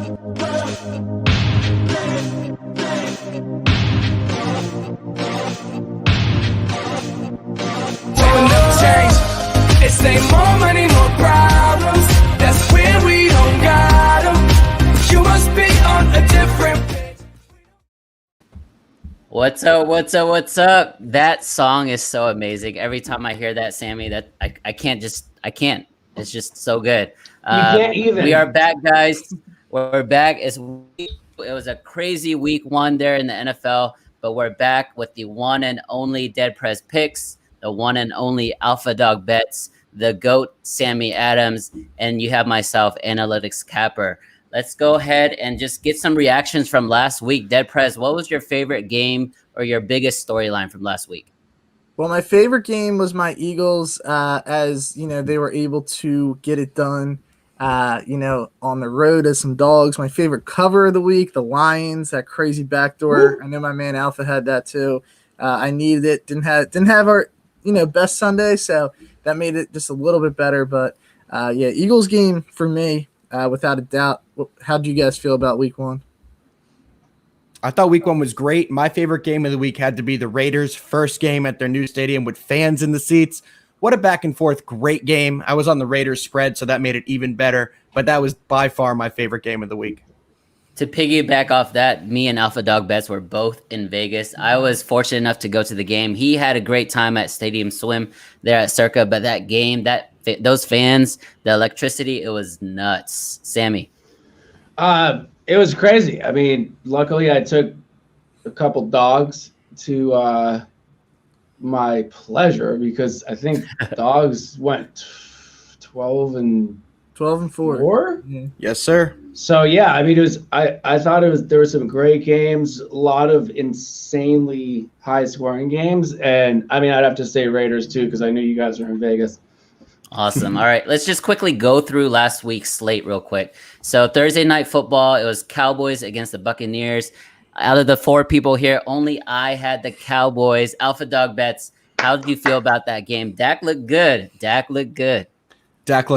It's ain't more money, more problems. That's when we don't got 'em. You must be on a different page. What's up? What's up? What's up? That song is so amazing. Every time I hear that, Sammy, that I can't. It's just so good. You can't even. We are back, guys. We're back. It was a crazy week one there in the NFL, but we're back with the one and only Dead Prez Picks, the one and only Alpha Dog Bets, the GOAT, Sammy Adams, and you have myself, Analytics Capper. Let's go ahead and just get some reactions from last week. Dead Prez, what was your favorite game or your biggest storyline from last week? Well, my favorite game was my Eagles, as you know, they were able to get it done, on the road as some dogs. My favorite cover of the week, the Lions, that crazy backdoor. I know my man Alpha had that too. I needed it. Didn't have our best Sunday, so that made it just a little bit better. But Eagles game for me, without a doubt. How did you guys feel about week one? I thought week one was great. My favorite game of the week had to be the Raiders' first game at their new stadium with fans in the seats. What a back and forth great game. I was on the Raiders spread, so that made it even better. But that was by far my favorite game of the week. To piggyback off that, me and Alpha Dog Bets were both in Vegas. I was fortunate enough to go to the game. He had a great time at Stadium Swim there at Circa, but that game, those fans, the electricity, it was nuts. Sammy. It was crazy. I mean, luckily I took a couple dogs to my pleasure, because I think dogs went 12 and 4. Yeah. Yes, sir. So yeah, I mean, I thought there were some great games, a lot of insanely high scoring games, and I mean, I'd have to say Raiders too, because I knew you guys were in Vegas. Awesome. All right, let's just quickly go through last week's slate real quick. So Thursday night football, it was Cowboys against the Buccaneers. Out of the 4 people here, only I had the Cowboys. Alpha Dog Bets, how did you feel about that game? Dak looked good. Dak looked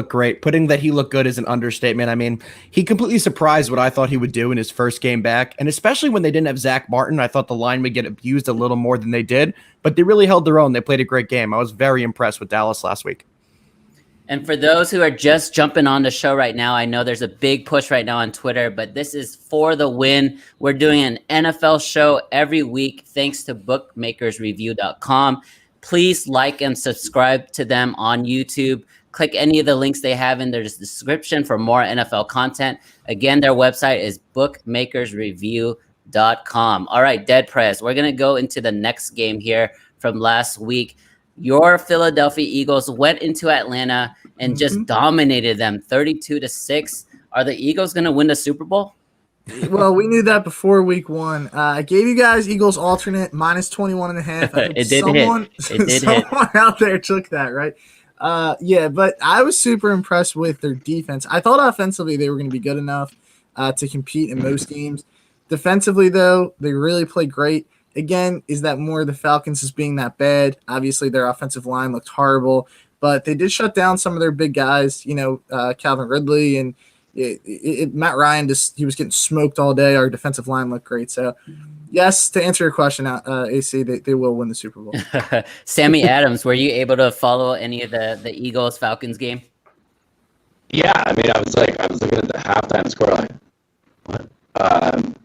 great. Putting that he looked good is an understatement. I mean, he completely surprised what I thought he would do in his first game back. And especially when they didn't have Zach Martin, I thought the line would get abused a little more than they did. But they really held their own. They played a great game. I was very impressed with Dallas last week. And for those who are just jumping on the show right now, I know there's a big push right now on Twitter, but this is for the win. We're doing an NFL show every week thanks to bookmakersreview.com. Please like and subscribe to them on YouTube. Click any of the links they have in their description for more NFL content. Again, their website is bookmakersreview.com. All right, Dead Prez, we're going to go into the next game here from last week. Your Philadelphia Eagles went into Atlanta and just dominated them 32-6. Are the Eagles going to win the Super Bowl? Well, we knew that before week one. I gave you guys Eagles alternate minus 21.5. It did hit. Someone out there took that, right? But I was super impressed with their defense. I thought offensively they were going to be good enough to compete in most games. Defensively, though, they really played great. Again, is that more the Falcons as being that bad? Obviously, their offensive line looked horrible, but they did shut down some of their big guys, Calvin Ridley and Matt Ryan. He was getting smoked all day. Our defensive line looked great. So, yes, to answer your question, AC, they will win the Super Bowl. Sammy Adams, were you able to follow any of the Eagles-Falcons game? Yeah, I mean, I was looking at the halftime score, like, what?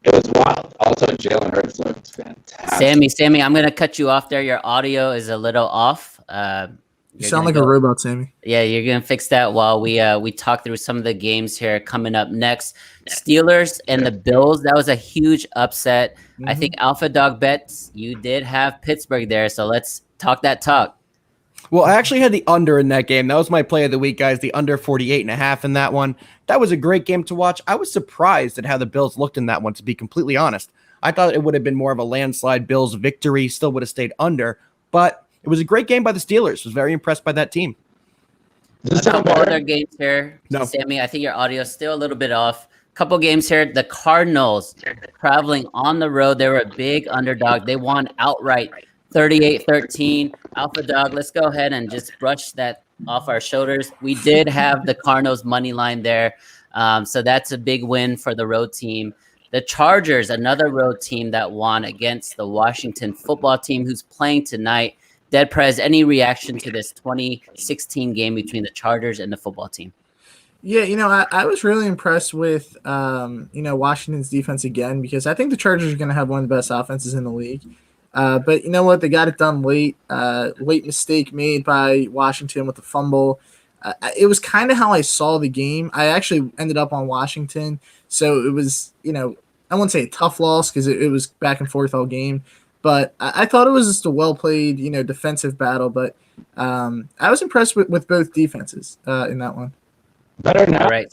It was wild. Also, Jalen Hurts looked fantastic. Sammy, I'm going to cut you off there. Your audio is a little off. You sound like a robot, Sammy. Yeah, you're going to fix that while we talk through some of the games here coming up next. Steelers and the Bills, that was a huge upset. I think Alpha Dog Bets, you did have Pittsburgh there, so let's talk that talk. Well, I actually had the under in that game. That was my play of the week, guys. The under 48.5 in that one. That was a great game to watch. I was surprised at how the Bills looked in that one, to be completely honest. I thought it would have been more of a landslide Bills victory, still would have stayed under. But it was a great game by the Steelers. Was very impressed by that team. A couple other games here. No. Sammy, I think your audio is still a little bit off. Couple games here. The Cardinals traveling on the road. They were a big underdog. They won outright 38-13. Alpha Dog, let's go ahead and just brush that off our shoulders. We did have the Cardinals money line there. So that's a big win for the road team. The Chargers, another road team that won against the Washington football team, who's playing tonight. Dead Prez, any reaction to this 2016 game between the Chargers and the football team? Yeah, I was really impressed with, Washington's defense again, because I think the Chargers are going to have one of the best offenses in the league. But you know what? They got it done late. Late mistake made by Washington with the fumble. It was kind of how I saw the game. I actually ended up on Washington. So it was, I wouldn't say a tough loss because it was back and forth all game. But I thought it was just a well-played, defensive battle. But I was impressed with both defenses in that one. Better now. All right.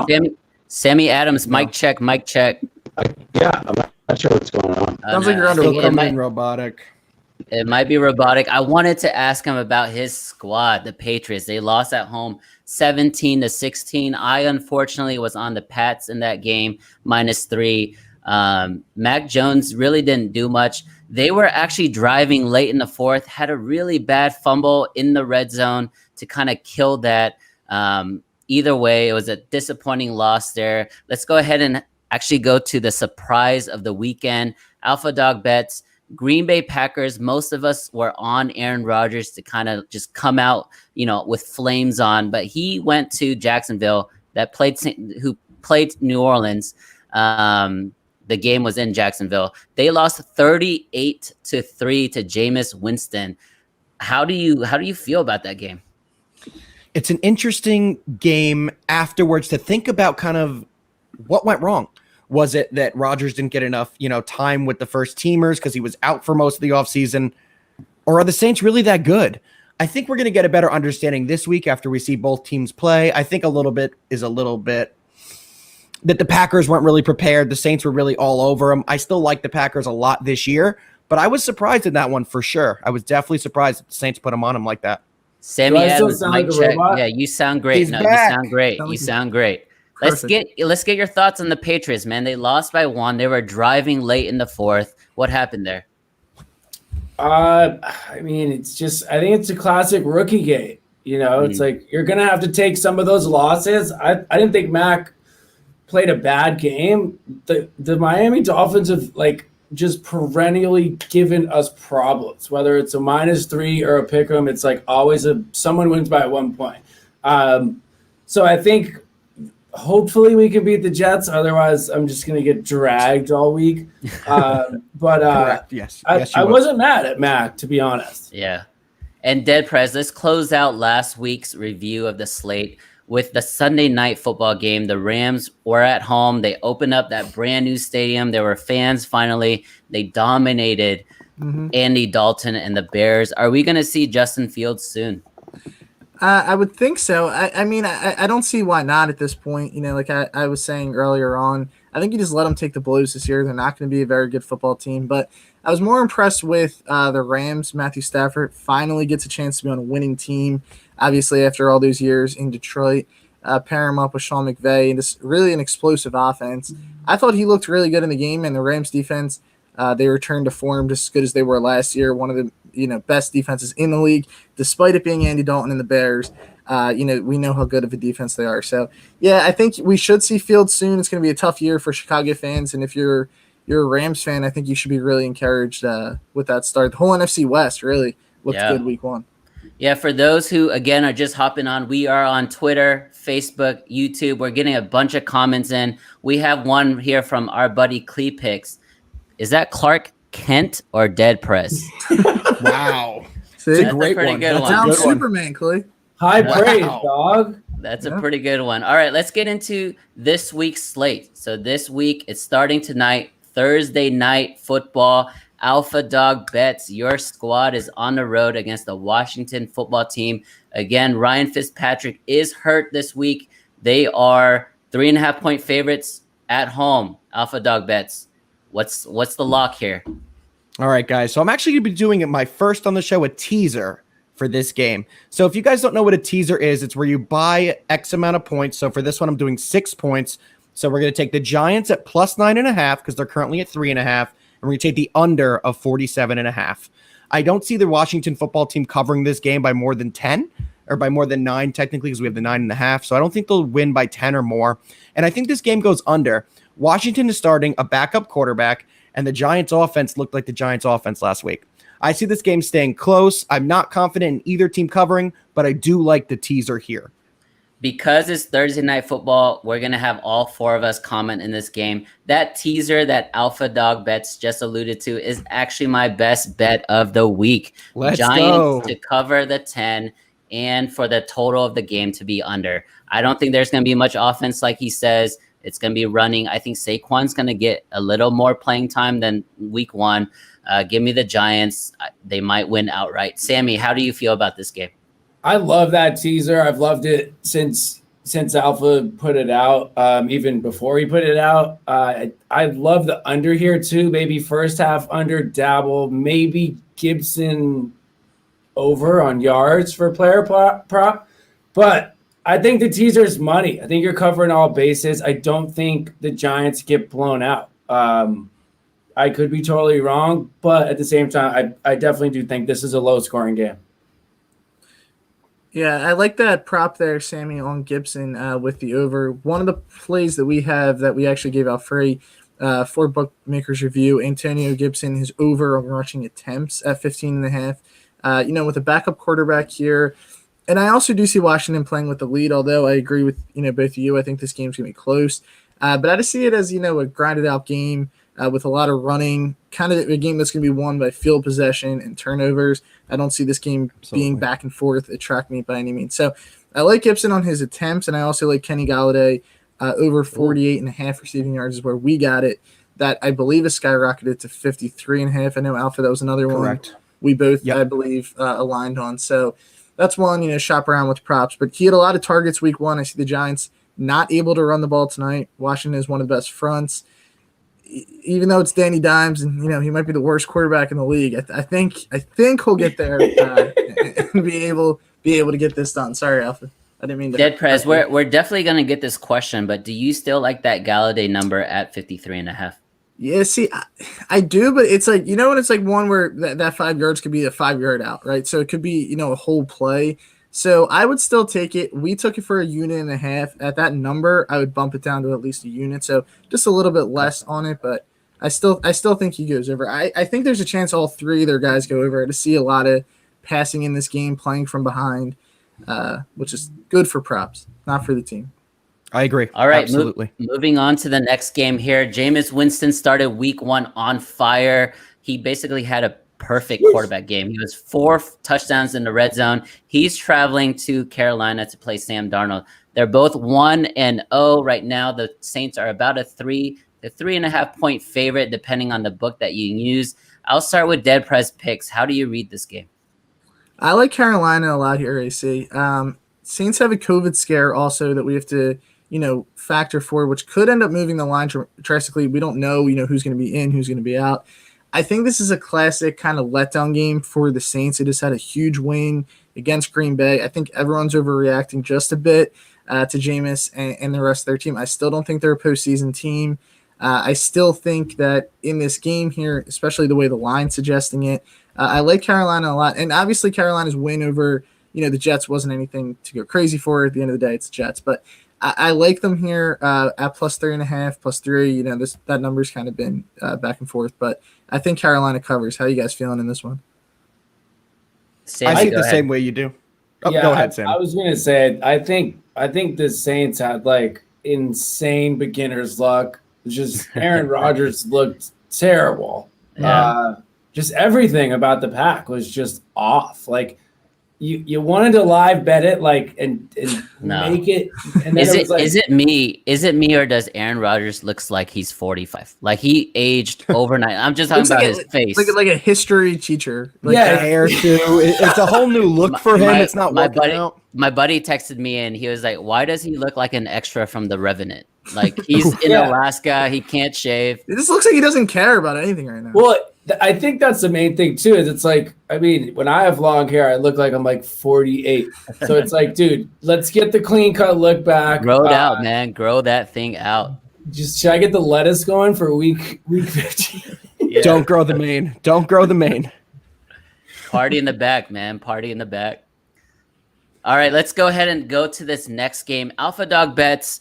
Sammy Adams, mic check. Yeah, I'm not sure what's going on. Sounds like you're under robotic. It might be robotic. I wanted to ask him about his squad, the Patriots. They lost at home 17-16. I unfortunately was on the Pats in that game, -3. Mac Jones really didn't do much. They were actually driving late in the fourth, had a really bad fumble in the red zone to kind of kill that. Either way, it was a disappointing loss there. Let's go ahead and actually go to the surprise of the weekend. Alpha Dog Bets, Green Bay Packers. Most of us were on Aaron Rodgers to kind of just come out, with flames on. But he went to Jacksonville, who played New Orleans. The game was in Jacksonville. They lost 38-3 to Jameis Winston. How do you feel about that game? It's an interesting game afterwards to think about kind of what went wrong. Was it that Rodgers didn't get enough, time with the first teamers because he was out for most of the offseason? Or are the Saints really that good? I think we're going to get a better understanding this week after we see both teams play. I think a little bit that the Packers weren't really prepared. The Saints were really all over them. I still like the Packers a lot this year, but I was surprised in that one for sure. I was definitely surprised that the Saints put them on him like that. Sammy Adams, mic check. Yeah, you sound great. He's no, back. you sound great. You sound great. Let's get your thoughts on the Patriots, man. They lost by 1. They were driving late in the fourth. What happened there? I think it's a classic rookie game. It's like you're gonna have to take some of those losses. I didn't think Mac played a bad game. The Miami Dolphins have just perennially given us problems, whether it's a -3 or a pick 'em. It's always someone wins by 1 point. So I think hopefully we can beat the Jets. Otherwise, I'm just going to get dragged all week. Correct. Yes. I wasn't mad at Mac, to be honest. Yeah. And Dead Prez, let's close out last week's review of the slate with the Sunday night football game. The Rams were at home. They opened up that brand new stadium. There were fans finally. They dominated Andy Dalton and the Bears. Are we going to see Justin Fields soon? I would think so. I don't see why not at this point. Like I was saying earlier on, I think you just let them take the blows this year. They're not going to be a very good football team. But I was more impressed with the Rams. Matthew Stafford finally gets a chance to be on a winning team. Obviously, after all those years in Detroit, pair him up with Sean McVay, and just really an explosive offense. I thought he looked really good in the game, and the Rams defense, they returned to form just as good as they were last year. One of the best defenses in the league, despite it being Andy Dalton and the Bears. We know how good of a defense they are. So, yeah, I think we should see Fields soon. It's going to be a tough year for Chicago fans, and if you're a Rams fan, I think you should be really encouraged with that start. The whole NFC West really looked good week 1. Yeah, for those who, again, are just hopping on, we are on Twitter, Facebook, YouTube. We're getting a bunch of comments in. We have one here from our buddy Clepix. Is that Clark Kent or Dead Press? Wow. See? It's a That's great a pretty one. good That's one. a Sounds good one. Superman, Clay. High praise, Wow. dog. That's a pretty good one. All right, let's get into this week's slate. So this week, it's starting tonight, Thursday night football. Alpha Dog Bets, your squad is on the road against the Washington football team. Again, Ryan Fitzpatrick is hurt this week. They are 3.5-point favorites at home. Alpha Dog Bets, what's the lock here? All right, guys. So I'm actually going to be doing it my first on the show, a teaser for this game. So if you guys don't know what a teaser is, it's where you buy X amount of points. So for this one, I'm doing 6 points. So we're going to take the Giants at +9.5 because they're currently at 3.5. And we're going to take the under of 47.5. I don't see the Washington football team covering this game by more than 10. or by more than 9 technically because we have the 9.5. So I don't think they'll win by 10 or more. And I think this game goes under. Washington is starting a backup quarterback, and the Giants offense looked like the Giants offense last week. I see this game staying close. I'm not confident in either team covering, but I do like the teaser here. Because it's Thursday Night Football, we're going to have all 4 of us comment in this game. That teaser that Alpha Dog Bets just alluded to is actually my best bet of the week. Let's Giants go. to cover the 10 and for the total of the game to be under. I don't think there's going to be much offense like he says. It's going to be running. I think Saquon's going to get a little more playing time than week 1. Give me the Giants. They might win outright. Sammy, how do you feel about this game? I love that teaser. I've loved it since Alpha put it out, even before he put it out. I love the under here too. Maybe first half under, dabble. Maybe Gibson over on yards for player prop. But I think the teaser is money. I think you're covering all bases. I don't think the Giants get blown out. I could be totally wrong, but at the same time, I definitely do think this is a low-scoring game. Yeah, I like that prop there, Sammy, on Gibson with the over. One of the plays that we have that we actually gave out free for Bookmakers Review, Antonio Gibson, his over on rushing attempts at 15.5. With a backup quarterback here. And I also do see Washington playing with the lead, although I agree with both of you. I think this game's going to be close. But I just see it as a grinded-out game with a lot of running, kind of a game that's going to be won by field possession and turnovers. I don't see this game being back and forth, attract me by any means. So I like Gibson on his attempts, and I also like Kenny Galladay over 48.5 receiving yards is where we got it. That I believe is skyrocketed to 53.5. I know, Alpha, that was another one we both, I believe, aligned on. So that's one, shop around with props. But he had a lot of targets week 1. I see the Giants not able to run the ball tonight. Washington is one of the best fronts. Even though it's Danny Dimes and he might be the worst quarterback in the league, I think he'll get there and be able to get this done. Sorry, Alpha, I didn't mean to. Dead Prez, we're definitely gonna get this question, but do you still like that Galladay number at 53.5? Yeah, see, I do, but it's like when it's like one where that 5 yards could be a 5-yard out, right? So it could be a whole play. So I would still take it. We took it for 1.5 units. At that number, I would bump it down to at least 1 unit. So just a little bit less on it, but I still think he goes over. I think there's a chance all 3 of their guys go over. To see a lot of passing in this game, playing from behind, which is good for props, not for the team. I agree. All right, absolutely. Moving on to the next game here. Jameis Winston started week 1 on fire. He basically had a perfect quarterback game. He was 4 touchdowns in the red zone. He's traveling to Carolina to play Sam Darnold. They're both 1-0 right now. The Saints are about a 3.5 point favorite, depending on the book that you use. I'll start with Dead Press picks. How do you read this game? I like Carolina a lot here, AC. Saints have a COVID scare also that we have to, factor for, which could end up moving the line drastically. We don't know, who's going to be in, who's going to be out. I think this is a classic kind of letdown game for the Saints. They just had a huge win against Green Bay. I think everyone's overreacting just a bit to Jameis and the rest of their team. I still don't think they're a postseason team. I still think that in this game here, especially the way the line's suggesting it, I like Carolina a lot. And obviously Carolina's win over, the Jets wasn't anything to go crazy for. At the end of the day, it's the Jets. But I like them here at plus 3.5, plus 3. That number's kind of been back and forth. But I think Carolina covers. How are you guys feeling in this one? Sammy, I think the same way you do. Oh, yeah, go ahead, Sam. I was going to say, I think the Saints had like insane beginner's luck. Just Aaron Rodgers looked terrible. Yeah. Just everything about the pack was just off. Like you wanted to live bet it, like and make it. And then is it me or does Aaron Rodgers looks like he's 45? Like he aged overnight. I'm just talking about his face. Like a history teacher. The hair too. It's a whole new look for him. It's not working out. My buddy texted me and he was like, "Why does he look like an extra from The Revenant? Like he's in Alaska, he can't shave. It just looks like he doesn't care about anything right now." Well, I think that's the main thing too. Is it's like, I mean, when I have long hair, I look like I'm like 48. So it's like, dude, let's get the clean cut look back. Grow it out, man. Grow that thing out. Should I get the lettuce going for week 15? Yeah. Don't grow the mane. Don't grow the mane. Party in the back, man. Party in the back. All right, let's go ahead and go to this next game. Alpha Dog Bets.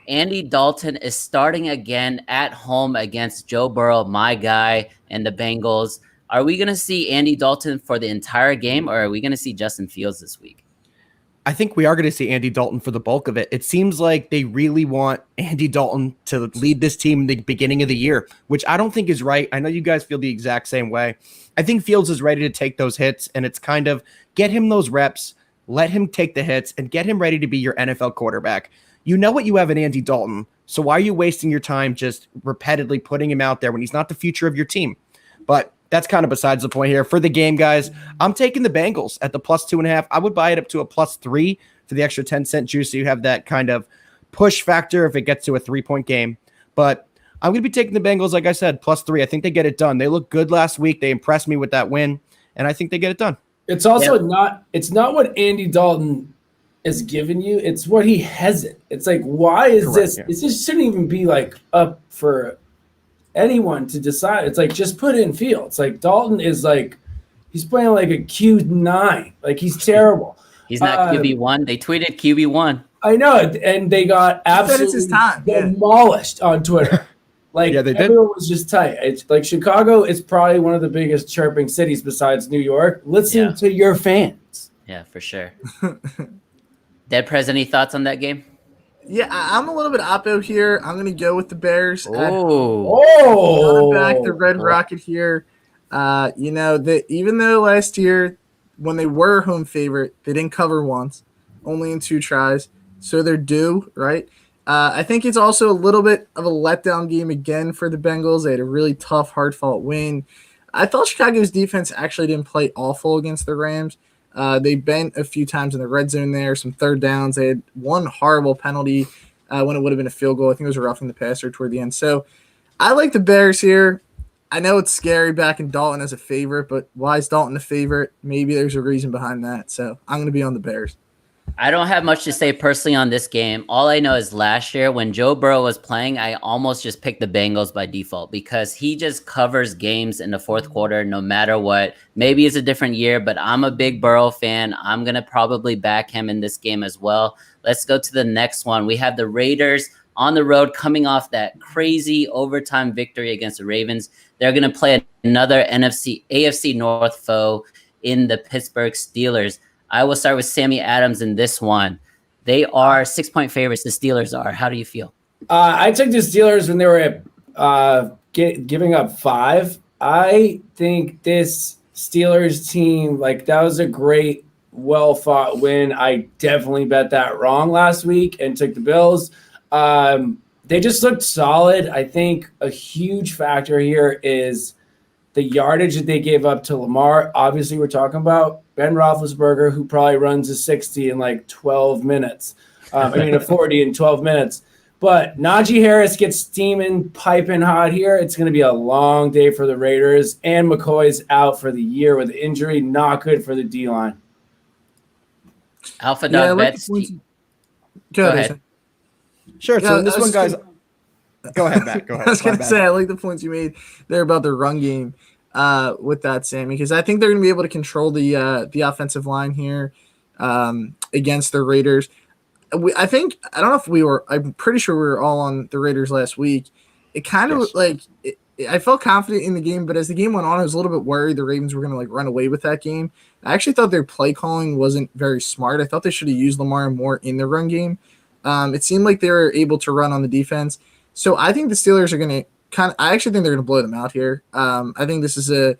Andy Dalton is starting again at home against Joe Burrow, my guy, and the Bengals. Are we going to see Andy Dalton for the entire game, or are we going to see Justin Fields this week? I think we are going to see Andy Dalton for the bulk of it. It seems like they really want Andy Dalton to lead this team in the beginning of the year, which I don't think is right. I know you guys feel the exact same way. I think Fields is ready to take those hits, and it's kind of get him those reps, let him take the hits, and get him ready to be your NFL quarterback. You know what you have in Andy Dalton, so why are you wasting your time just repeatedly putting him out there when he's not the future of your team? But that's kind of besides the point here. For the game, guys, I'm taking the Bengals at the +2.5. I would buy it up to a +3 for the extra 10-cent juice, so you have that kind of push factor if it gets to a 3-point game. But I'm going to be taking the Bengals, like I said, +3. I think they get it done. They looked good last week. They impressed me with that win, and I think they get it done. It's also not what Andy Dalton is giving you, it's what he hasn't. It's like, why is this? Yeah. This shouldn't even be like up for anyone to decide. It's like, just put in Fields. Like, Dalton is like, he's playing like a Q9. Like, he's terrible. He's not QB1. They tweeted QB1. I know, and they got absolutely demolished on Twitter. Like, yeah, they everyone was just tight. It's like Chicago is probably one of the biggest chirping cities besides New York. Listen to your fans. Yeah, for sure. Dead Prez, any thoughts on that game? Yeah, I'm a little bit oppo here. I'm going to go with the Bears. Oh, back the Red Rocket here. You know, even though last year when they were home favorite, they didn't cover once, only in 2 tries. So they're due, right? I think it's also a little bit of a letdown game again for the Bengals. They had a really tough, hard-fought win. I thought Chicago's defense actually didn't play awful against the Rams. They bent a few times in the red zone there, some third downs. They had one horrible penalty when it would have been a field goal. I think it was a roughing the passer toward the end. So I like the Bears here. I know it's scary backing Dalton as a favorite, but why is Dalton a favorite? Maybe there's a reason behind that. So I'm going to be on the Bears. I don't have much to say personally on this game. All I know is last year when Joe Burrow was playing, I almost just picked the Bengals by default because he just covers games in the fourth quarter no matter what. Maybe it's a different year, but I'm a big Burrow fan. I'm going to probably back him in this game as well. Let's go to the next one. We have the Raiders on the road coming off that crazy overtime victory against the Ravens. They're going to play another AFC North foe in the Pittsburgh Steelers. I will start with Sammy Adams in this one. They are 6-point favorites. The Steelers are. How do you feel? I took the Steelers when they were giving up 5. I think this Steelers team, like, that was a great, well-fought win. I definitely bet that wrong last week and took the Bills. They just looked solid. I think a huge factor here is the yardage that they gave up to Lamar. Obviously, we're talking about Ben Roethlisberger, who probably runs a 60 in like 12 minutes. A 40 in 12 minutes. But Najee Harris gets steaming, piping hot here. It's going to be a long day for the Raiders. And McCoy's out for the year with injury. Not good for the D-line. Alpha Dog Bets. Go ahead. Sure. So this one, guys. Go ahead, Matt. Go ahead. I was going to say, I like the points you made there about the run game with that, Sammy, because I think they're going to be able to control the offensive line here against the Raiders. I don't know if I'm pretty sure we were all on the Raiders last week. It kind of I felt confident in the game, but as the game went on, I was a little bit worried the Ravens were going to like run away with that game. I actually thought their play calling wasn't very smart. I thought they should have used Lamar more in the run game. It seemed like they were able to run on the defense. So I think the Steelers are going to I actually think they're going to blow them out here. I think this is a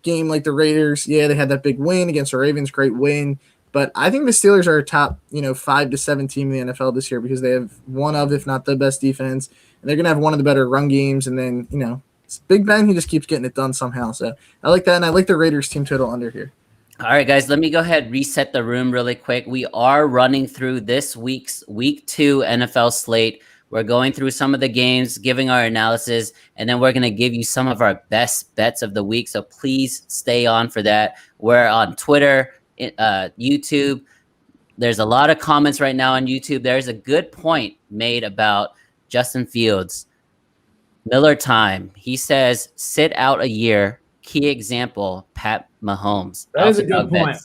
game like the Raiders. Yeah, they had that big win against the Ravens, great win. But I think the Steelers are a top, 5 to 7 team in the NFL this year because they have one of, if not the best defense. And they're going to have one of the better run games. And then, Big Ben, he just keeps getting it done somehow. So I like that. And I like the Raiders team total under here. All right, guys, let me go ahead and reset the room really quick. We are running through this week's Week 2 NFL slate. We're going through some of the games, giving our analysis, and then we're going to give you some of our best bets of the week. So please stay on for that. We're on Twitter, YouTube. There's a lot of comments right now on YouTube. There's a good point made about Justin Fields. Miller time. He says, sit out a year. Key example, Pat Mahomes. That is a good point.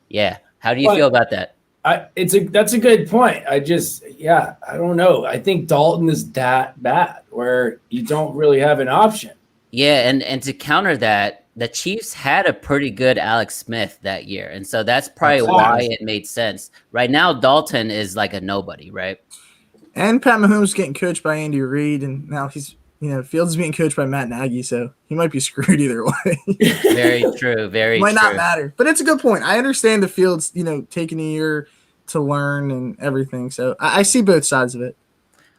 Yeah. How do you feel about that? That's a good point. I don't know. I think Dalton is that bad where you don't really have an option. Yeah, and to counter that, the Chiefs had a pretty good Alex Smith that year, and so that's probably why it made sense. Right now, Dalton is like a nobody, right? And Pat Mahomes getting coached by Andy Reid, and now Fields is being coached by Matt Nagy, so he might be screwed either way. Very true. Very might true. not matter, but it's a good point. I understand the Fields, taking a year to learn and everything, so I see both sides of it.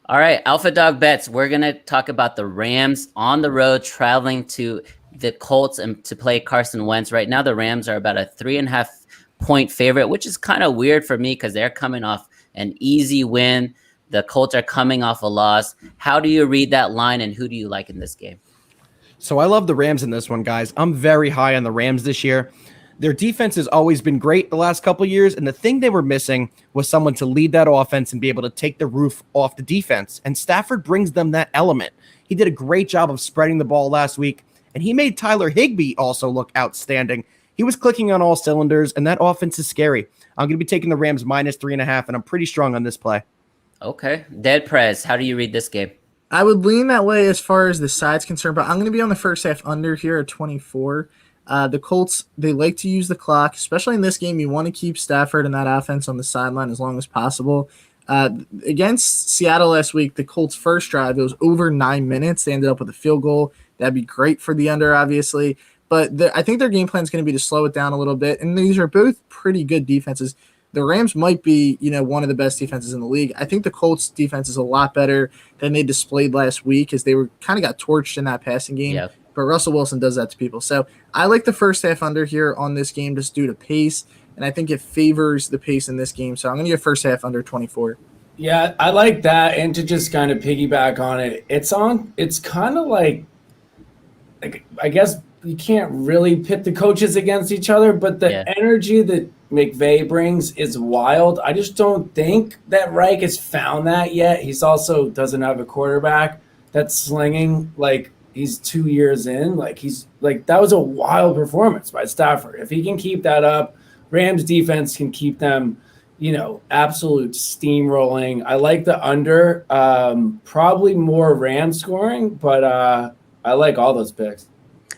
All right, Alpha Dog Bets. We're going to talk about the Rams on the road traveling to the Colts and to play Carson Wentz. Right now, the Rams are about a 3.5 point favorite, which is kind of weird for me because they're coming off an easy win. The Colts are coming off a loss. How do you read that line, and who do you like in this game? So I love the Rams in this one, guys. I'm very high on the Rams this year. Their defense has always been great the last couple of years, and the thing they were missing was someone to lead that offense and be able to take the roof off the defense. And Stafford brings them that element. He did a great job of spreading the ball last week, and he made Tyler Higbee also look outstanding. He was clicking on all cylinders, and that offense is scary. I'm going to be taking the Rams minus 3.5, and I'm pretty strong on this play. Okay. Dead Prez, how do you read this game? I would lean that way as far as the side's concerned, but I'm going to be on the first half under here at 24. The Colts, they like to use the clock, especially in this game. You want to keep Stafford and that offense on the sideline as long as possible. Against Seattle last week, the Colts' first drive, it was over 9 minutes. They ended up with a field goal. That'd be great for the under, obviously. But I think their game plan is going to be to slow it down a little bit. And these are both pretty good defenses. The Rams might be, one of the best defenses in the league. I think the Colts defense is a lot better than they displayed last week as they were kind of got torched in that passing game. Yep. But Russell Wilson does that to people. So I like the first half under here on this game just due to pace, and I think it favors the pace in this game. So I'm going to get first half under 24. Yeah, I like that. And to just kind of piggyback on it, it's kind of like I guess you can't really pit the coaches against each other, but the energy that McVay brings is wild. I just don't think that Reich has found that yet. He's also doesn't have a quarterback that's slinging like he's 2 years in. That was a wild performance by Stafford. If he can keep that up, Rams defense can keep them, absolute steamrolling. I like the under, probably more Rams scoring, but I like all those picks.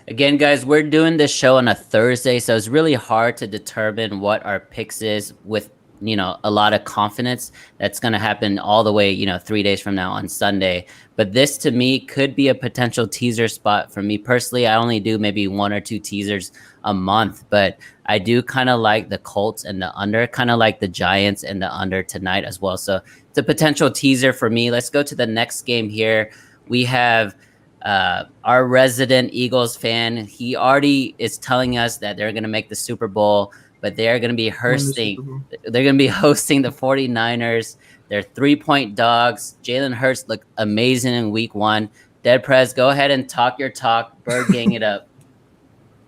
Again, guys, we're doing this show on a Thursday, so it's really hard to determine what our picks is with, a lot of confidence. That's going to happen all the way, 3 days from now on Sunday. But this, to me, could be a potential teaser spot for me personally. I only do maybe 1 or 2 teasers a month, but I do kind of like the Colts and the under, kind of like the Giants and the under tonight as well. So it's a potential teaser for me. Let's go to the next game here. We have our resident Eagles fan. He already is telling us that they're going to make the Super Bowl, but they're going to be hosting the 49ers. They're 3-point dogs. Jalen Hurts looked amazing in week 1. Dead Prez, go ahead and talk your talk. Bird gang it up.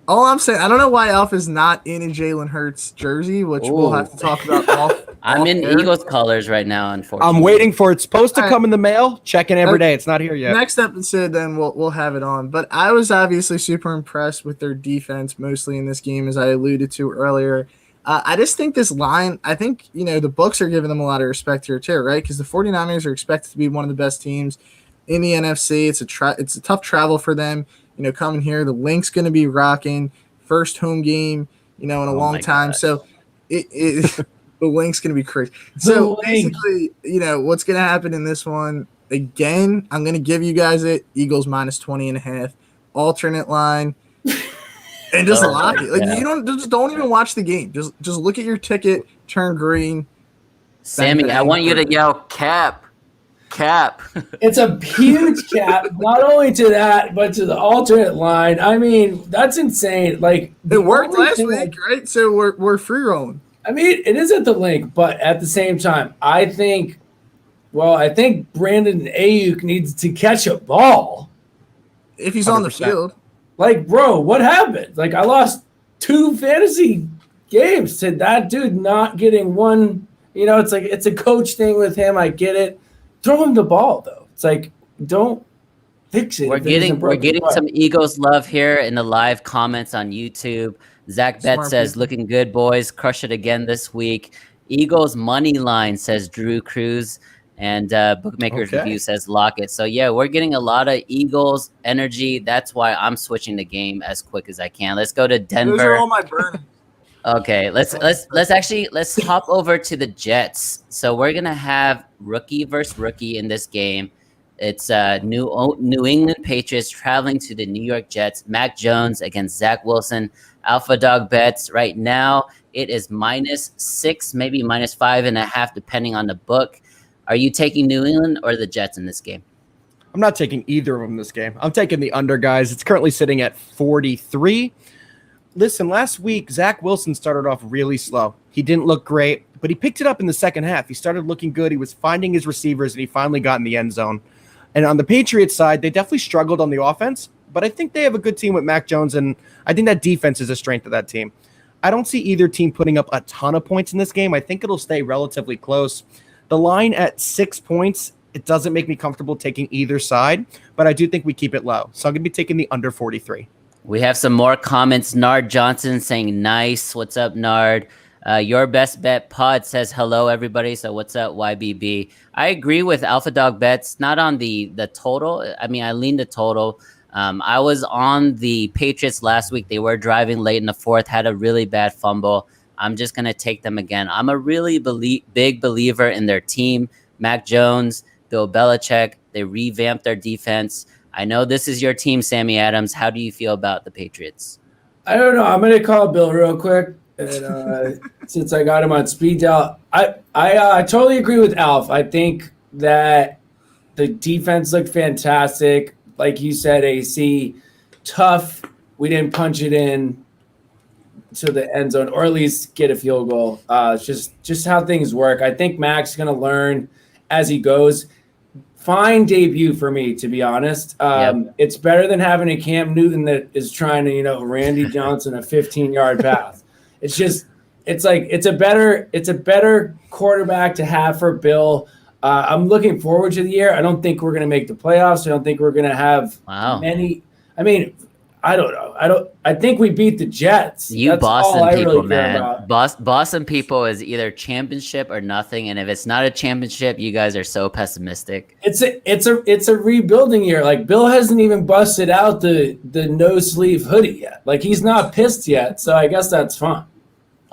All I'm saying, I don't know why Alf is not in a Jalen Hurts jersey, which we'll have to talk about I'm in Eagles colors right now, unfortunately. I'm waiting for it. It's supposed to come in the mail. Checking every day. It's not here yet. Next episode, then we'll have it on. But I was obviously super impressed with their defense, mostly in this game, as I alluded to earlier. I just think this line, the Bucs are giving them a lot of respect here too, right? Because the 49ers are expected to be one of the best teams in the NFC. It's a tough travel for them. Coming here, the Link's going to be rocking. First home game, in a long time. Gosh. So the Link's going to be crazy. So basically, what's going to happen in this one, again, I'm going to give you guys it. Eagles minus 20.5. Alternate line. And just lock it. You don't even watch the game. Just look at your ticket, turn green. Sammy, I want you to yell cap. It's a huge cap, not only to that, but to the alternate line. I mean, that's insane. It worked last week, right? So we're free rolling. I mean, it is at the Link, but at the same time, I think Brandon Ayuk needs to catch a ball if he's 100%. On the field. Bro, what happened? I lost 2 fantasy games to that dude not getting one. It's a coach thing with him. I get it. Throw him the ball, though. It's don't fix it. We're getting some Eagles love here in the live comments on YouTube. Zach Bet says, looking good, boys. Crush it again this week. Eagles money line, says Drew Cruz. And Bookmakers Okay. Review says lock it. So yeah, we're getting a lot of Eagles energy. That's why I'm switching the game as quick as I can. Let's go to Those are Denver. all my burners. Okay, let's hop over to the Jets. So we're gonna have rookie versus rookie in this game. It's New England Patriots traveling to the New York Jets. Mac Jones against Zach Wilson. Alpha dog bets right now. It is -6, maybe -5.5, depending on the book. Are you taking New England or the Jets in this game? I'm not taking either of them this game. I'm taking the under, guys. It's currently sitting at 43. Listen, last week, Zach Wilson started off really slow. He didn't look great, but he picked it up in the second half. He started looking good. He was finding his receivers, and he finally got in the end zone. And on the Patriots side, they definitely struggled on the offense, but I think they have a good team with Mac Jones, and I think that defense is a strength of that team. I don't see either team putting up a ton of points in this game. I think it'll stay relatively close. The line at 6 points, it doesn't make me comfortable taking either side, but I do think we keep it low. So I'm going to be taking the under 43. We have some more comments. Nard Johnson saying nice. What's up, Nard? Your best bet pod says hello, everybody. So what's up, YBB? I agree with Alpha Dog Bets, not on the total. I mean, I lean the total. I was on the Patriots last week. They were driving late in the fourth, had a really bad fumble. I'm just going to take them again. I'm a really big believer in their team. Mac Jones, Bill Belichick, they revamped their defense. I know this is your team, Sammy Adams. How do you feel about the Patriots? I don't know. I'm going to call Bill real quick. And since I got him on speed dial, I totally agree with Alf. I think that the defense looked fantastic. Like you said, AC, tough. We didn't punch it in to the end zone, or at least get a field goal. It's just how things work. I think Mac's going to learn as he goes. Fine debut for me, to be honest. It's better than having a Cam Newton that is trying to, Randy Johnson a 15-yard pass. It's a better quarterback to have for Bill. I'm looking forward to the year. I don't think we're going to make the playoffs. I don't think we're going to have many. I mean, I don't know. I think we beat the Jets. That's Boston people, man. Boston people is either championship or nothing. And if it's not a championship, you guys are so pessimistic. It's a rebuilding year. Like, Bill hasn't even busted out the no sleeve hoodie yet. Like, he's not pissed yet. So I guess that's fun.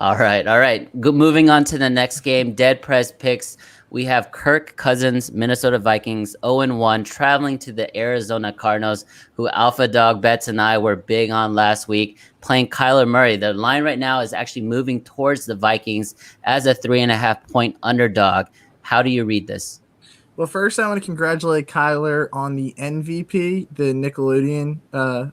All right. Moving on to the next game. Dead Press picks. We have Kirk Cousins, Minnesota Vikings, 0-1, traveling to the Arizona Cardinals, who Alpha Dog Bets and I were big on last week, playing Kyler Murray. The line right now is actually moving towards the Vikings as a 3.5-point underdog. How do you read this? Well, first, I want to congratulate Kyler on the MVP, the Nickelodeon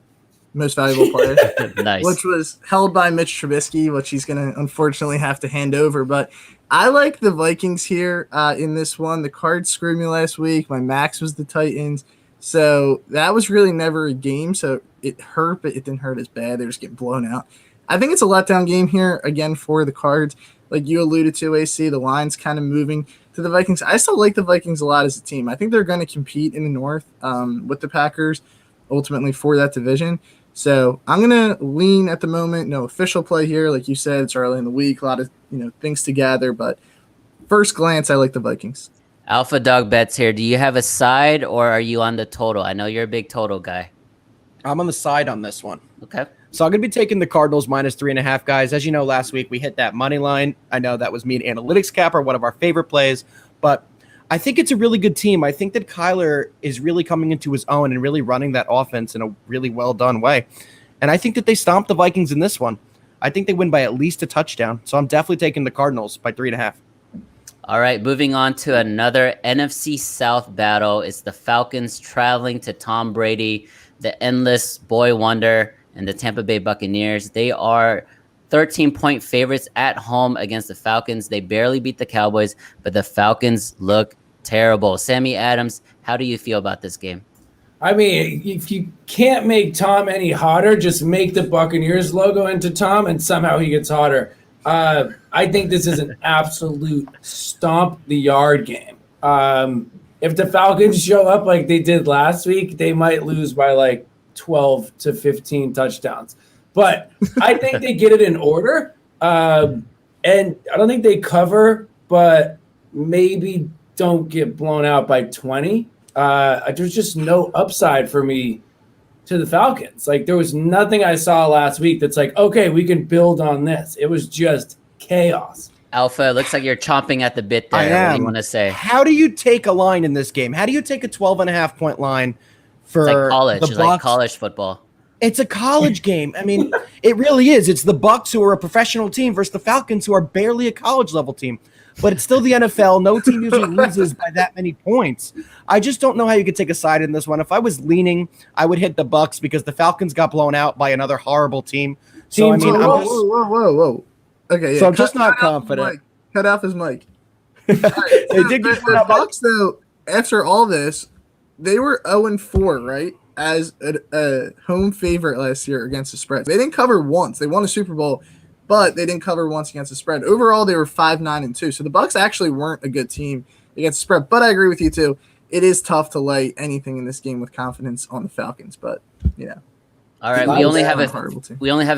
most valuable player, nice. Which was held by Mitch Trubisky, which he's going to unfortunately have to hand over. But I like the Vikings here in this one. The Cards screwed me last week. My max was the Titans. So that was really never a game. So it hurt, but it didn't hurt as bad. They were just getting blown out. I think it's a letdown game here, again, for the Cards. Like you alluded to, AC, the line's kind of moving to the Vikings. I still like the Vikings a lot as a team. I think they're going to compete in the North with the Packers, ultimately for that division. So I'm going to lean at the moment. No official play here. Like you said, it's early in the week. A lot of things to gather. But first glance, I like the Vikings. Alpha Dog Bets here. Do you have a side or are you on the total? I know you're a big total guy. I'm on the side on this one. Okay. So I'm going to be taking the Cardinals -3.5, guys. As you know, last week we hit that money line. I know that was me and Analytics Capper, one of our favorite plays. But I think it's a really good team. I think that Kyler is really coming into his own and really running that offense in a really well-done way. And I think that they stomp the Vikings in this one. I think they win by at least a touchdown. So I'm definitely taking the Cardinals by 3.5. All right, moving on to another NFC South battle. It's the Falcons traveling to Tom Brady, the endless boy wonder, and the Tampa Bay Buccaneers. They are 13-point favorites at home against the Falcons. They barely beat the Cowboys, but the Falcons look terrible. Sammy Adams, how do you feel about this game? I mean, if you can't make Tom any hotter, just make the Buccaneers logo into Tom, and somehow he gets hotter. I think this is an absolute stomp the yard game. If the Falcons show up like they did last week, they might lose by like 12 to 15 touchdowns. But I think they get it in order. And And I don't think they cover, but maybe don't get blown out by 20. There's just no upside for me to the Falcons. Like, there was nothing I saw last week that's like, okay, we can build on this. It was just chaos. Alpha, it looks like you're chomping at the bit there. I am. What do you want to say? How do you take a line in this game? How do you take a 12.5-point line for It's like college. the It's like Bucks? college football. It's a college game. I mean, it really is. It's the Bucks, who are a professional team, versus the Falcons, who are barely a college level team. But it's still the NFL. No team usually loses by that many points. I just don't know how you could take a side in this one. If I was leaning, I would hit the Bucks because the Falcons got blown out by another horrible team. So Whoa. Okay, yeah. So I'm just not confident. Cut off his mic. They did get the Bucks, though, after all this, they were 0-4, right? As a home favorite last year against the spread. They didn't cover once. They won a Super Bowl, but they didn't cover once against the spread. Overall, they were 5-9-2. So the Bucks actually weren't a good team against the spread. But I agree with you too. It is tough to lay anything in this game with confidence on the Falcons. But All right, we only have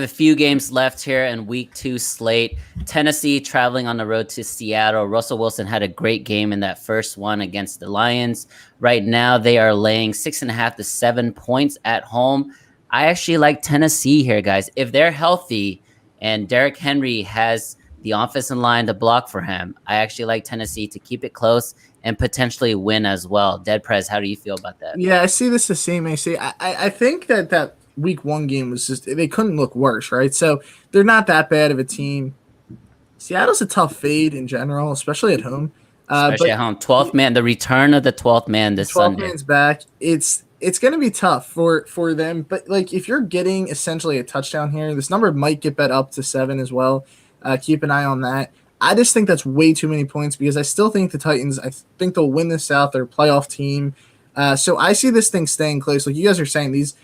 a few games left here in week 2 slate. Tennessee traveling on the road to Seattle. Russell Wilson had a great game in that first one against the Lions. Right now, they are laying 6.5 to 7 points at home. I actually like Tennessee here, guys. If they're healthy and Derrick Henry has the offensive line to block for him, I actually like Tennessee to keep it close and potentially win as well. Dead Prez, how do you feel about that? Yeah, I see this the same. I think that week 1 game was just, they couldn't look worse, right? So they're not that bad of a team. Seattle's a tough fade in general, especially at home. Especially at home. 12th man, the return of the 12th man this 12th Sunday. man's back. It's going to be tough for them. But, like, if you're getting essentially a touchdown here, this number might get bet up to 7 as well. Keep an eye on that. I just think that's way too many points because I still think the Titans, I think they'll win the South. They're a playoff team. So I see this thing staying close. Like you guys are saying, these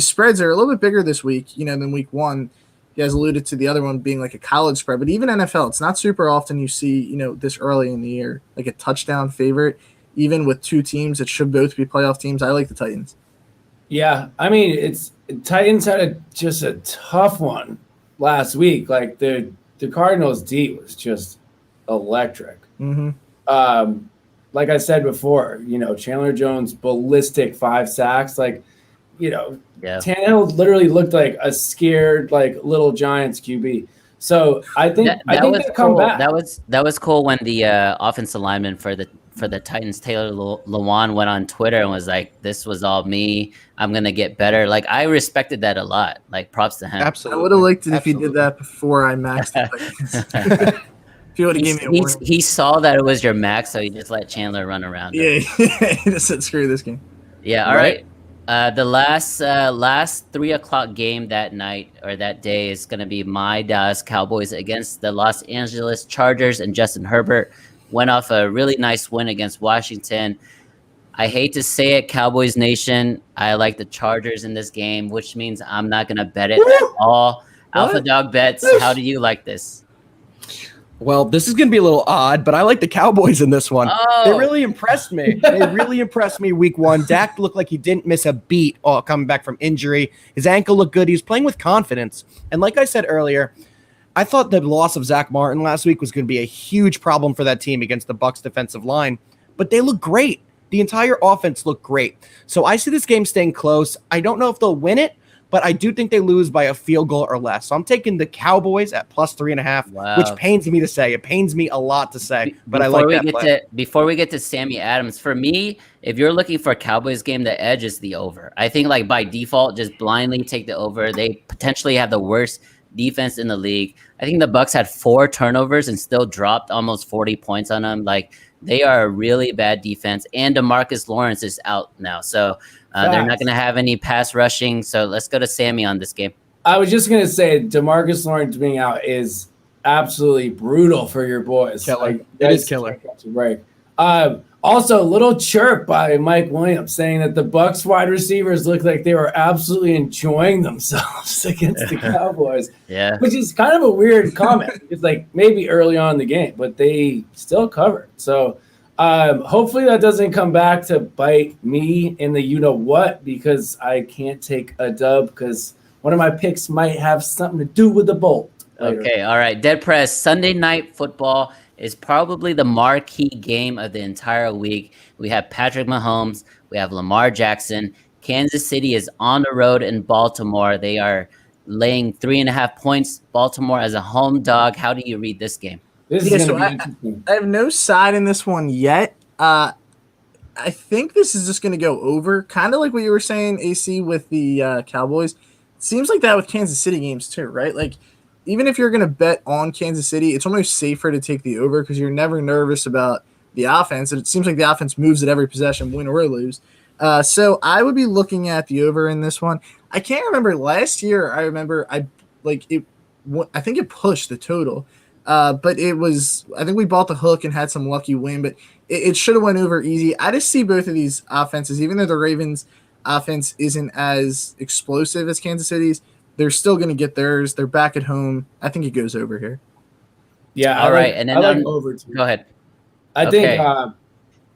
spreads are a little bit bigger this week, than week 1. You guys alluded to the other one being like a college spread, but even NFL, it's not super often you see, this early in the year, like a touchdown favorite, even with 2 teams that should both be playoff teams. I like the Titans. Yeah, I mean, Titans had just a tough one last week. Like the Cardinals' D was just electric. Mm-hmm. Like I said before, Chandler Jones, ballistic 5 sacks. Like, Tannehill literally looked like a scared, little Giants QB. So I think they'll come back. That was cool when the offensive lineman for the Titans, Taylor Lewan, went on Twitter and was like, "This was all me. I'm gonna get better." Like, I respected that a lot. Like, props to him. Absolutely. I would have liked it if he did that before I maxed it. If he would have given me a warning. He saw that it was your max, so he just let Chandler run around. Yeah, he just said, "Screw this game." Yeah. All right. The last 3:00 game that night or that day is going to be my Dallas Cowboys against the Los Angeles Chargers, and Justin Herbert went off a really nice win against Washington. I hate to say it, Cowboys Nation, I like the Chargers in this game, which means I'm not going to bet it at all. Alpha Dog Bets, how do you like this? Well, this is going to be a little odd, but I like the Cowboys in this one. Oh. They really impressed me. Week 1. Dak looked like he didn't miss a beat coming back from injury. His ankle looked good. He was playing with confidence. And like I said earlier, I thought the loss of Zach Martin last week was going to be a huge problem for that team against the Bucs defensive line. But they look great. The entire offense looked great. So I see this game staying close. I don't know if they'll win it, but I do think they lose by a field goal or less. So I'm taking the Cowboys at plus 3.5, which pains me to say. It pains me a lot to say, but I like that play. Before we get to Sammy Adams, for me, if you're looking for a Cowboys game, the edge is the over. I think by default, just blindly take the over. They potentially have the worst defense in the league. I think the Bucs had 4 turnovers and still dropped almost 40 points on them. They are a really bad defense, and DeMarcus Lawrence is out now. So they're not going to have any pass rushing. So let's go to Sammy on this game. I was just going to say DeMarcus Lawrence being out is absolutely brutal for your boys. Killer. It is killer. Right. Also, a little chirp by Mike Williams saying that the Bucs wide receivers looked like they were absolutely enjoying themselves against the Cowboys. Yeah. Which is kind of a weird comment. It's maybe early on in the game, but they still covered. So hopefully that doesn't come back to bite me in the you-know-what, because I can't take a dub because one of my picks might have something to do with the bolt. later. Okay, all right. Dead Press. Sunday Night Football is probably the marquee game of the entire week. We have Patrick Mahomes. We have Lamar Jackson. Kansas City is on the road in Baltimore. They are laying 3.5 points. Baltimore as a home dog. How do you read this game? This is Yeah, going to so be interesting. I have no side in this one yet. I think this is just going to go over, kind of like what you were saying, AC, with the Cowboys. It seems like that with Kansas City games too, right? Like, even if you're going to bet on Kansas City, it's almost safer to take the over because you're never nervous about the offense. And it seems like the offense moves at every possession, win or lose. So I would be looking at the over in this one. I can't remember last year. I think it pushed the total. But it was, I think we bought the hook and had some lucky win, but it should have went over easy. I just see both of these offenses, even though the Ravens offense isn't as explosive as Kansas City's, they're still going to get theirs. They're back at home. I think it goes over here. Yeah. All right. And then I like over too. Go ahead. I Okay.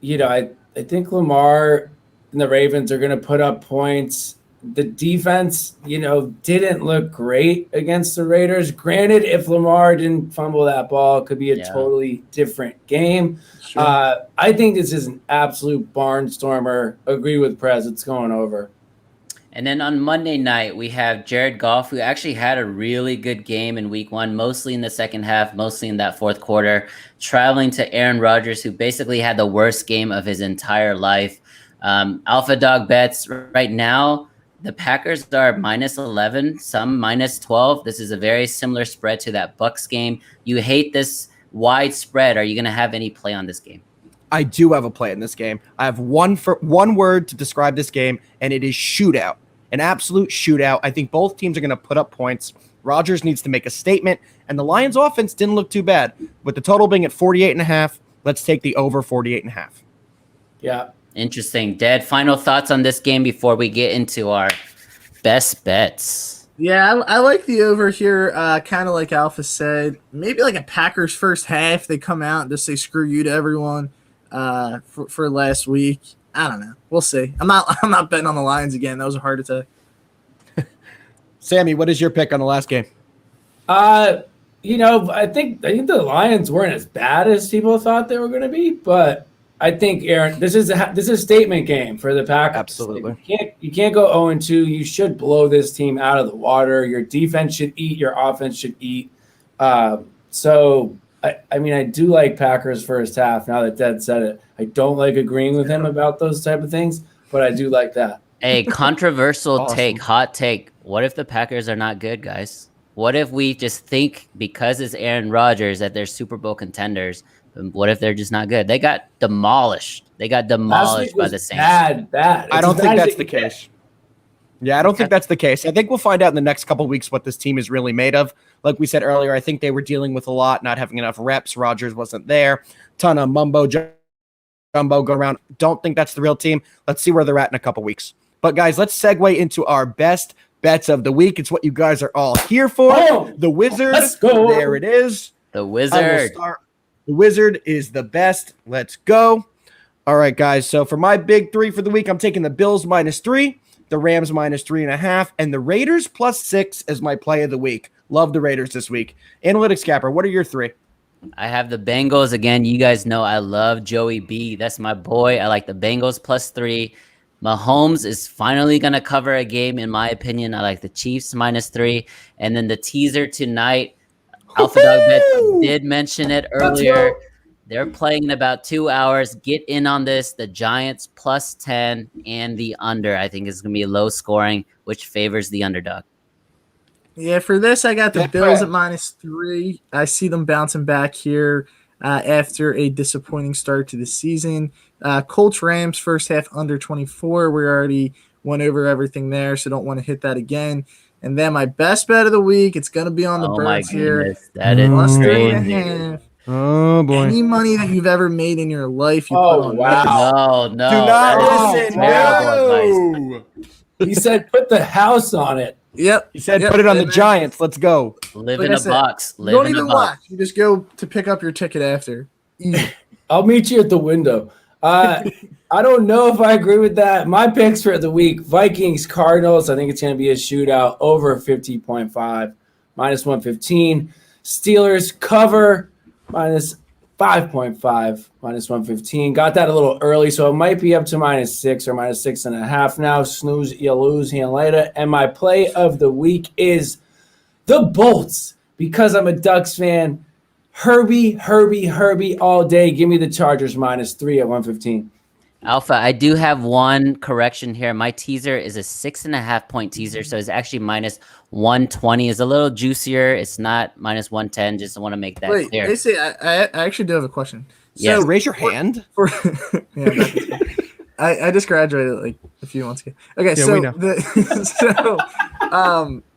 think, I think Lamar and the Ravens are going to put up points. The defense, didn't look great against the Raiders. Granted, if Lamar didn't fumble that ball, it could be a totally different game. Sure. I think this is an absolute barnstormer. Agree with Prez. It's going over. And then on Monday night, we have Jared Goff, who actually had a really good game in week one, mostly in the second half, mostly in that fourth quarter, traveling to Aaron Rodgers, who basically had the worst game of his entire life. Alpha Dog bets right now, the Packers are -11, some -12. This is a very similar spread to that Bucs game. You hate this wide spread. Are you going to have any play on this game? I do have a play in this game. I have one word to describe this game, and it is shootout. An absolute shootout. I think both teams are going to put up points. Rodgers needs to make a statement, and the Lions offense didn't look too bad. With the total being at 48.5, let's take the over 48.5. Yeah. Interesting. Dad, final thoughts on this game before we get into our best bets. Yeah, I like the over here, kind of like Alpha said. Maybe like a Packers first half. They come out and just say screw you to everyone for last week. I don't know. We'll see. I'm not betting on the Lions again. That was a heart attack. Sammy, what is your pick on the last game? I think the Lions weren't as bad as people thought they were going to be, but I think, Aaron, this is a statement game for the Packers. Absolutely. You can't go 0-2. You should blow this team out of the water. Your defense should eat. Your offense should eat. So I do like Packers first half. Now that Dad said it, I don't like agreeing with him about those type of things, but I do like that. A controversial Awesome. hot take. What if the Packers are not good, guys? What if we just think because it's Aaron Rodgers that they're Super Bowl contenders? What if they're just not good? They got demolished. By the Saints. Bad. I don't think that's the case. Yeah, I don't think that's the case. I think we'll find out in the next couple of weeks what this team is really made of. Like we said earlier, I think they were dealing with a lot, not having enough reps. Rodgers wasn't there. Ton of mumbo jumbo go around. Don't think that's the real team. Let's see where they're at in a couple weeks. But guys, let's segue into our best bets of the week. It's what you guys are all here for. Oh, the Wizard. let's go. There it is. The I will Wizard. start. The Wizard is the best. Let's go. All right, guys. So for my big three for the week, I'm taking the Bills -3, the Rams -3.5, and the Raiders +6 as my play of the week. Love the Raiders this week. Analytics Capper, what are your three? I have the Bengals again. You guys know I love Joey B. That's my boy. I like the Bengals +3. Mahomes is finally going to cover a game, in my opinion. I like the Chiefs -3. And then the teaser tonight, Alpha Dog Bet did mention it earlier. They're playing in about 2 hours. Get in on this. The Giants +10 and the under. I think is going to be low scoring, which favors the underdog. Yeah, for this, I got the Yeah, Bills right. at -3. I see them bouncing back here after a disappointing start to the season. Colts Rams first half under 24. We already went over everything there, so don't want to hit that again. And then my best bet of the week, it's going to be on the Oh my Birds here. goodness. That is +3.5. crazy. Oh, boy. Any money that you've ever made in your life, you Oh, put on wow. this. No. Do not that is listen. terrible advice. No. He said put the house on it. Yep. He said Yep. put it on the And then Giants. Let's go. Live Like in I a said, box. You Live don't in a even box. watch. You just go to pick up your ticket after. Easy. I'll meet you at the window. I don't know if I agree with that. My picks for the week, Vikings, Cardinals. I think it's going to be a shootout over 50.5. minus 115. Steelers cover minus 5.5, minus 115. Got that a little early, so it might be up to minus 6 or minus 6.5 now. Snooze, you lose, here later. And my play of the week is the Bolts, because I'm a Ducks fan. Herbie all day. Give me the Chargers minus 3 at 115. Alpha, I do have one correction here. My teaser is a 6.5 point teaser, so it's actually minus 120. It's a little juicier. It's not minus 110. Just want to make that clear. Wait, I actually do have a question. Yes. So raise your hand. Yeah, I just graduated like a few months ago. Okay,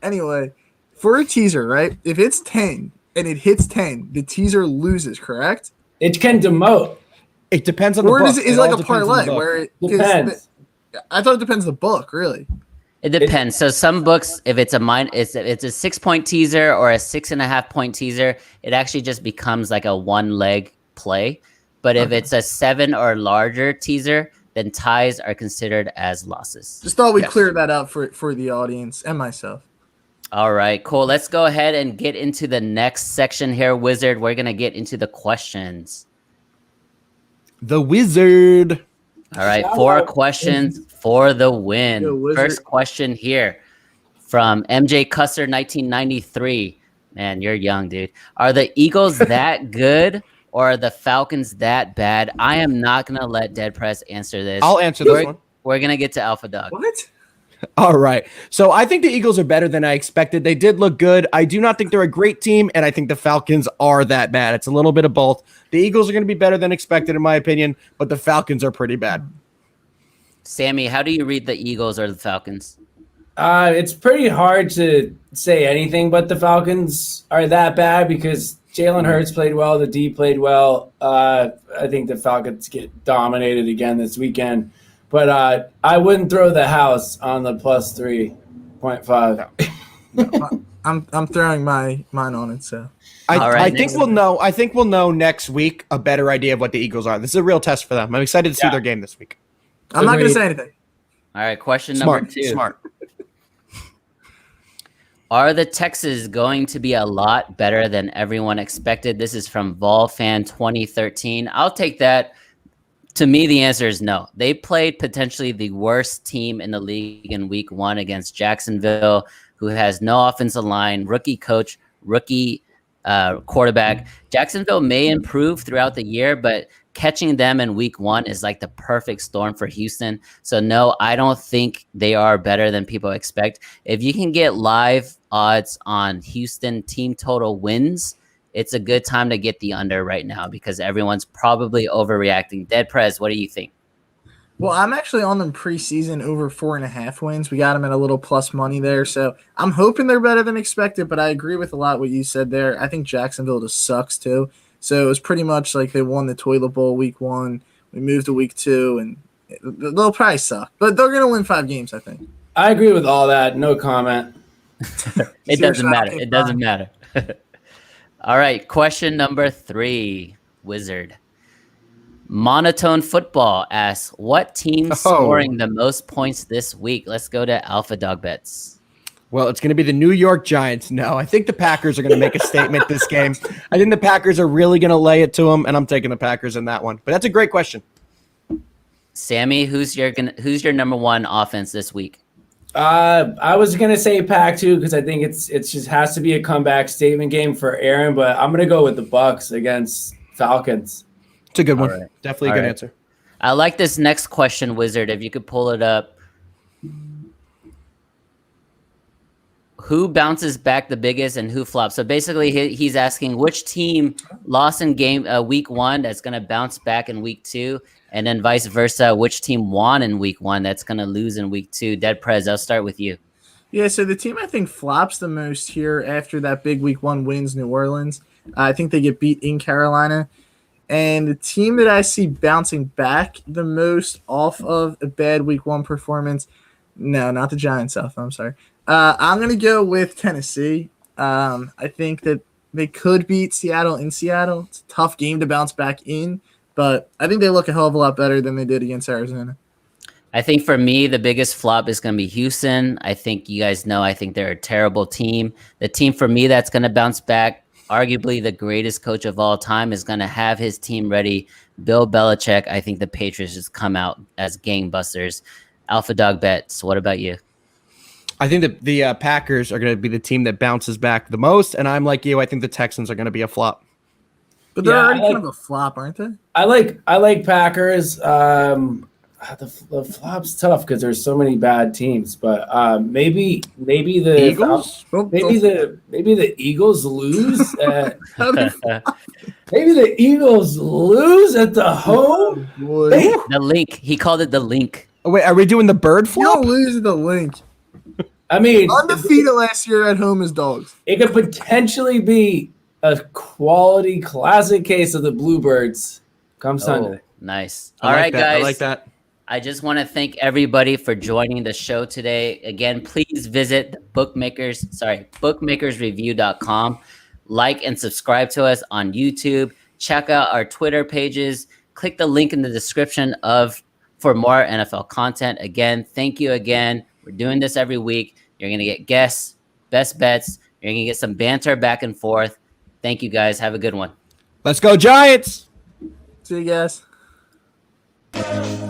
anyway, for a teaser, right? If it's 10 and it hits 10, the teaser loses, correct? It can demote. It depends on the or book. Is it like a parlay where it depends. I thought it depends on the book, really. It depends. So some books, if it's a 6-point teaser or a 6.5 point teaser, it actually just becomes like a one leg play. But if it's a 7 or larger teaser, then ties are considered as losses. Just thought we'd clear that up for the audience and myself. All right, cool. Let's go ahead and get into the next section here, Wizard. We're going to get into the questions. The Wizard. All right, 4 questions for the win. First question here from MJ Cusser, 1993. Man, you're young, dude. Are the Eagles that good or are the Falcons that bad? I am not going to let Dead Press answer this. I'll answer this one. We're going to get to Alpha Dog. What? All right. So I think the Eagles are better than I expected. They did look good. I do not think they're a great team, and I think the Falcons are that bad. It's a little bit of both. The Eagles are going to be better than expected, in my opinion, but the Falcons are pretty bad. Sammy, how do you read the Eagles or the Falcons? It's pretty hard to say anything, but the Falcons are that bad because Jalen Hurts played well. The D played well. I think the Falcons get dominated again this weekend. But I wouldn't throw the house on the plus 3.5. No, I'm throwing mine on it. So I think we'll know. I think we'll know next week a better idea of what the Eagles are. This is a real test for them. I'm excited to see their game this week. I'm not going to say anything. All right, question number 2. Smart. Are the Texans going to be a lot better than everyone expected? This is from Volfan 2013. I'll take that. To me, the answer is no. They played potentially the worst team in the league in week 1 against Jacksonville, who has no offensive line, rookie coach, rookie quarterback. Jacksonville may improve throughout the year, but catching them in week 1 is like the perfect storm for Houston. So no, I don't think they are better than people expect. If you can get live odds on Houston team total wins, it's a good time to get the under right now because everyone's probably overreacting. Dead Prez, what do you think? Well, I'm actually on them preseason over 4.5 wins. We got them at a little plus money there. So I'm hoping they're better than expected, but I agree with a lot what you said there. I think Jacksonville just sucks too. So it was pretty much like they won the toilet bowl week 1. We moved to week 2, and they'll probably suck. But they're going to win 5 games, I think. I agree with all that. No comment. It doesn't matter. It doesn't matter. All right, question number 3, Wizard. Monotone Football asks, what team scoring the most points this week? Let's go to Alpha Dog Bets. Well, it's going to be the New York Giants. No, I think the Packers are going to make a statement this game. I think the Packers are really going to lay it to them, and I'm taking the Packers in that one. But that's a great question. Sammy, who's your number 1 offense this week? I was gonna say Pack too because I think it's just has to be a comeback statement game for Aaron, but I'm gonna go with the Bucks against Falcons. It's a good one. Right. Definitely a good answer. I like this next question, Wizard. If you could pull it up. Who bounces back the biggest and who flops? So basically, he's asking which team lost in game week 1 that's going to bounce back in week 2, and then vice versa, which team won in week 1 that's going to lose in week 2. Dead Prez, I'll start with you. Yeah, so the team I think flops the most here after that big week 1 wins, New Orleans. I think they get beat in Carolina. And the team that I see bouncing back the most off of a bad week 1 performance, no, not the Giants, Alpha, I'm sorry. I'm going to go with Tennessee. I think that they could beat Seattle in Seattle. It's a tough game to bounce back in, but I think they look a hell of a lot better than they did against Arizona. I think for me, the biggest flop is going to be Houston. I think you guys know, I think they're a terrible team. The team for me that's going to bounce back, arguably the greatest coach of all time, is going to have his team ready. Bill Belichick. I think the Patriots just come out as gangbusters. Alpha Dog Bets. What about you? I think that the Packers are going to be the team that bounces back the most, and I'm like you. I think the Texans are going to be a flop. But they're Yeah, already I like- kind of a flop, aren't they? I like Packers. The flop's tough because there's so many bad teams, but maybe the Eagles? maybe the Eagles lose. How do Maybe the Eagles lose at the home. boy. The link. He called it the link. Oh, wait, are we doing the bird You flop? don't lose the link. I mean, Undefeated last year at home as dogs. it could potentially be a quality classic case of the Bluebirds come Sunday. Nice. I All like right, that. guys. I like that. I just want to thank everybody for joining the show today. Again, please visit the bookmakersreview.com. Like and subscribe to us on YouTube. Check out our Twitter pages. Click the link in the description for more NFL content. Again, thank you again. We're doing this every week. You're going to get guests, best bets. You're going to get some banter back and forth. Thank you, guys. Have a good one. Let's go, Giants! See you guys.